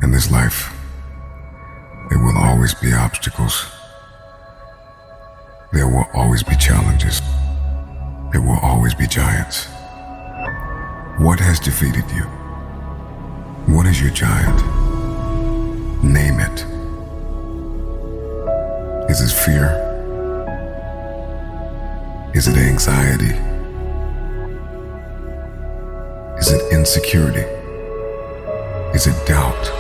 In this life, there will always be obstacles. There will always be challenges. There will always be giants. What has defeated you? What is your giant? Name it. Is it fear? Is it anxiety? Is it insecurity? Is it doubt?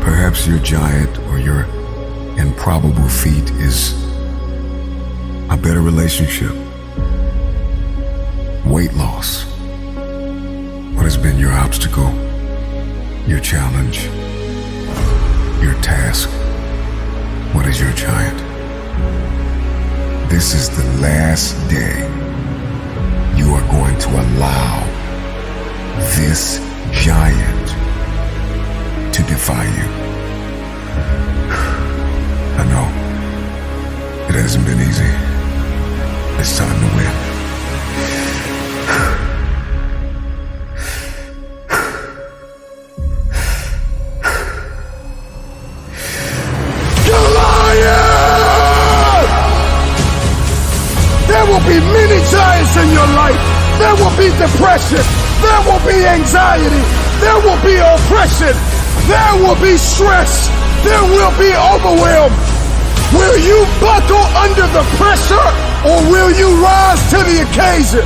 Perhaps your giant or your improbable feat is a better relationship, weight loss. What has been your obstacle, your challenge, your task? What is your giant? This is the last day you are going to allow this giant to defy you. I know it hasn't been easy. It's time to win. Goliath! There will be many giants in your life. There will be depression. There will be anxiety. There will be oppression. There will be stress. There will be overwhelm. Will you buckle under the pressure or will you rise to the occasion?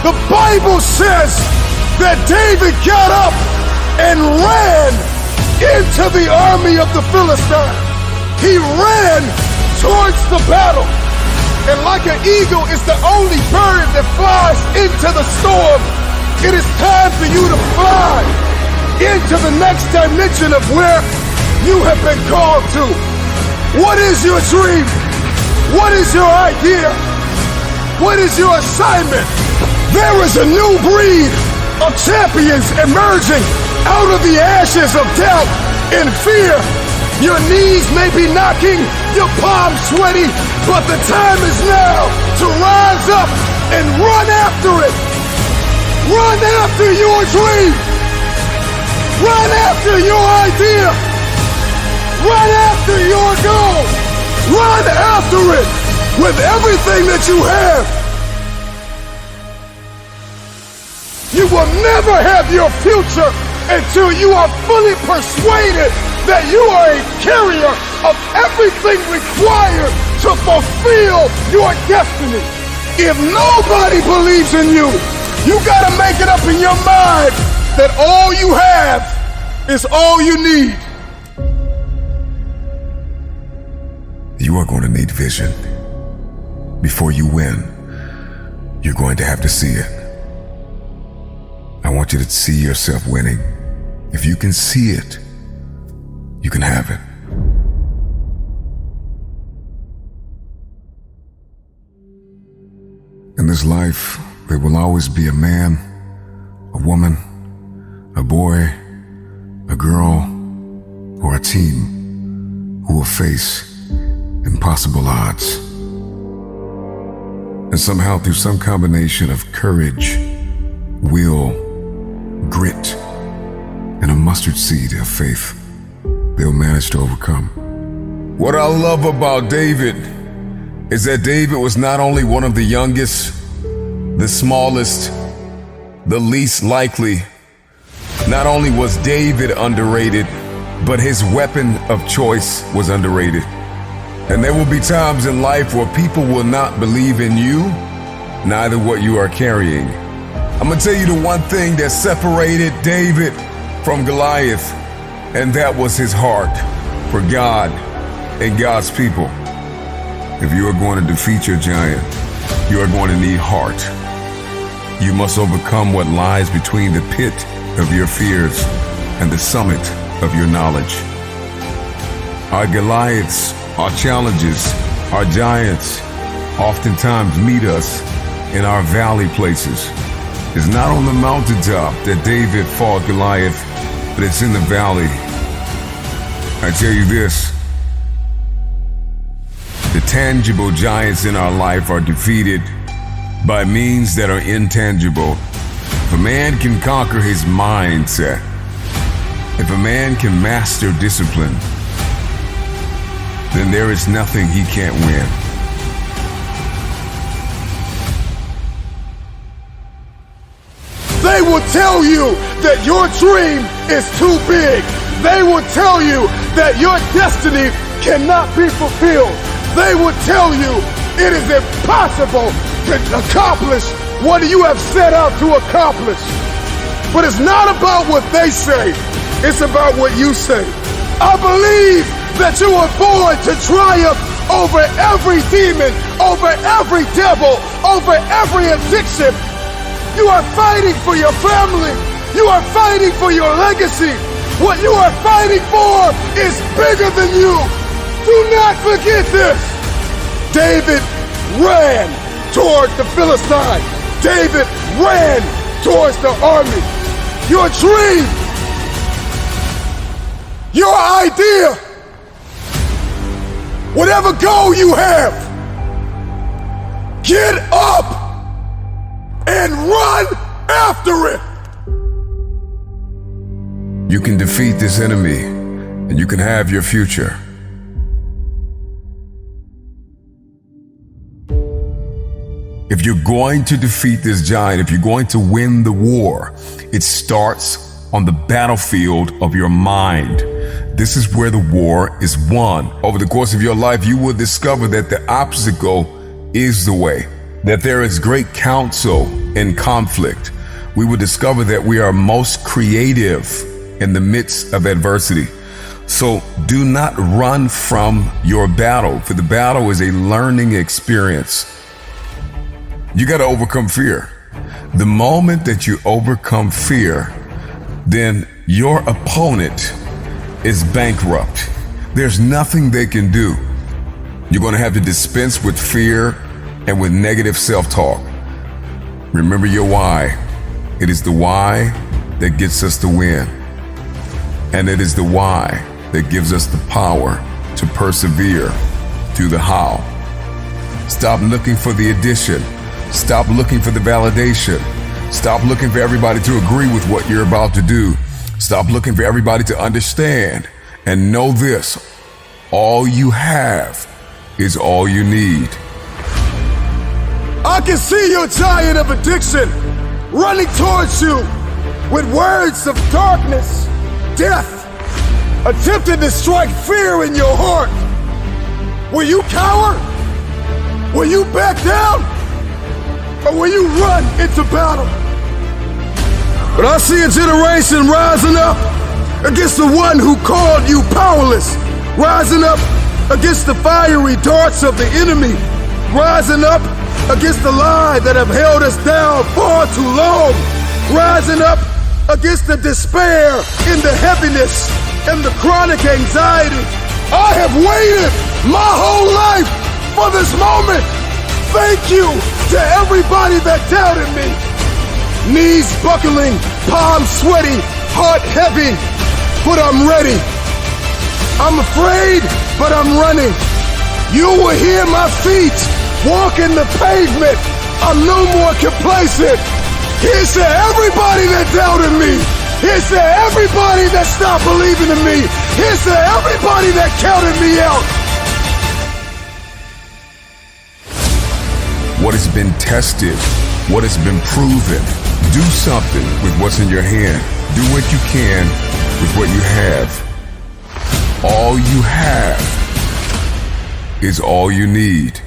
The Bible says that David got up and ran into the army of the Philistines. He ran towards the battle. And like an eagle is the only bird that flies into the storm, it is time for you to fly into the next dimension of where you have been called to. What is your dream? What is your idea? What is your assignment? There is a new breed of champions emerging out of the ashes of doubt and fear. Your knees may be knocking, your palms sweaty, but the time is now to rise up and run after it. Run after your dream. Run after your idea. Run after your goal. Run after it with everything that you have. You will never have your future until you are fully persuaded that you are a carrier of everything required to fulfill your destiny. If nobody believes in you, you gotta make it up in your mind that all you have is all you need. You are going to need vision. Before you win, you're going to have to see it. I want you to see yourself winning. If you can see it, you can have it. In this life, there will always be a man, a woman, a boy, a girl, or a team who will face impossible odds. And somehow, through some combination of courage, will, grit, and a mustard seed of faith, they'll manage to overcome. What I love about David is that David was not only one of the youngest, the smallest, the least likely. Not only was David underrated, but his weapon of choice was underrated. And there will be times in life where people will not believe in you, neither what you are carrying. I'm gonna tell you the one thing that separated David from Goliath, and that was his heart for God and God's people. If you are going to defeat your giant, you are going to need heart. You must overcome what lies between the pit of your fears and the summit of your knowledge. Our Goliaths, our challenges, our giants oftentimes meet us in our valley places. It's not on the mountaintop that David fought Goliath, but it's in the valley. I tell you this, the tangible giants in our life are defeated by means that are intangible. If a man can conquer his mindset, If a man can master discipline, then there is nothing he can't win. They will tell you that your dream is too big. They will tell you that your destiny cannot be fulfilled. They will tell you it is impossible to accomplish what you have set out to accomplish. But it's not about what they say, it's about what you say. I believe that you were born to triumph over every demon, over every devil, over every addiction. You are fighting for your family. You are fighting for your legacy. What you are fighting for is bigger than you. Do not forget this. David ran towards the Philistine. David ran towards the army. Your dream, your idea, whatever goal you have, get up and run after it. You can defeat this enemy, and you can have your future. If you're going to defeat this giant, if you're going to win the war, it starts on the battlefield of your mind. This is where the war is won. Over the course of your life, you will discover that the obstacle is the way, that there is great counsel in conflict. We will discover that we are most creative in the midst of adversity. So do not run from your battle, for the battle is a learning experience. You got to overcome fear. The moment that you overcome fear, then your opponent is bankrupt. There's nothing they can do. You're going to have to dispense with fear and with negative self-talk. Remember your why. It is the why that gets us to win. And it is the why that gives us the power to persevere through the how. Stop looking for the addition. Stop looking for the validation. Stop looking for everybody to agree with what you're about to do. Stop looking for everybody to understand. And know this, all you have is all you need. I can see your giant of addiction running towards you with words of darkness, death, attempting to strike fear in your heart. Will you cower? Will you back down? Or will you run into battle? But I see a generation rising up against the one who called you powerless, rising up against the fiery darts of the enemy, rising up against the lie that have held us down far too long, rising up against the despair and the heaviness and the chronic anxiety. I have waited my whole life for this moment. Thank you to everybody that doubted me. Knees buckling, palms sweaty, heart heavy, but I'm ready. I'm afraid, but I'm running. You will hear my feet walking the pavement. I'm no more complacent. Here's to everybody that doubted me. Here's to everybody that stopped believing in me. Here's to everybody that counted me out. What has been tested, what has been proven. Do something with what's in your hand. Do what you can with what you have. All you have is all you need.